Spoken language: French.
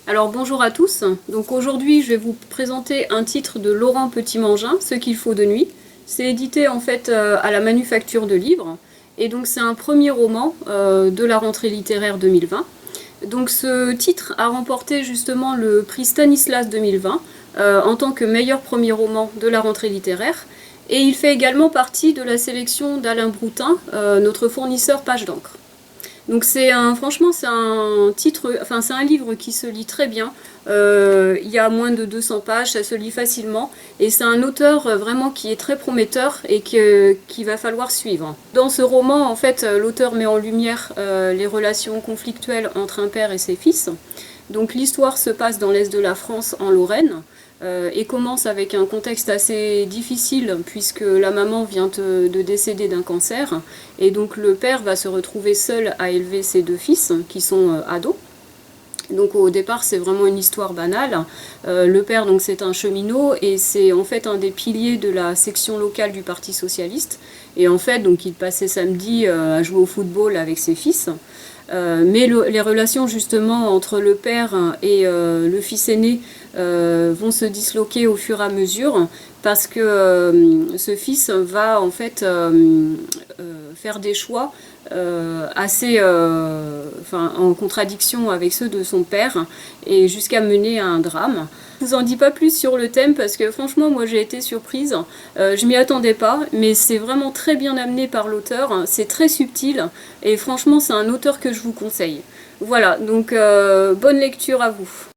Alors bonjour à tous, donc aujourd'hui je vais vous présenter un titre de Laurent Petit-Mangin, Ce qu'il faut de nuit. C'est édité en fait à la Manufacture de Livres, et donc c'est un premier roman de la rentrée littéraire 2020. Donc ce titre a remporté justement le prix Stanislas 2020 en tant que meilleur premier roman de la rentrée littéraire, et il fait également partie de la sélection d'Alain Broutin, notre fournisseur Page d'encre. Donc franchement, c'est un titre, enfin c'est un livre qui se lit très bien. Il y a moins de 200 pages, ça se lit facilement, et c'est un auteur vraiment qui est très prometteur et qu'il va falloir suivre. Dans ce roman, en fait, l'auteur met en lumière les relations conflictuelles entre un père et ses fils. Donc l'histoire se passe dans l'est de la France, en Lorraine, et commence avec un contexte assez difficile puisque la maman vient de décéder d'un cancer, et donc le père va se retrouver seul à élever ses deux fils qui sont ados. Donc au départ c'est vraiment une histoire banale. Le père donc c'est un cheminot et c'est en fait un des piliers de la section locale du Parti Socialiste. Et en fait donc il passait samedi à jouer au football avec ses fils. Mais les relations justement entre le père et le fils aîné vont se disloquer au fur et à mesure parce que ce fils va en fait faire des choix assez en contradiction avec ceux de son père et jusqu'à mener à un drame. Je vous en dis pas plus sur le thème parce que franchement moi j'ai été surprise, je m'y attendais pas, mais c'est vraiment très bien amené par l'auteur, c'est très subtil et franchement c'est un auteur que je vous conseille. Voilà, donc bonne lecture à vous.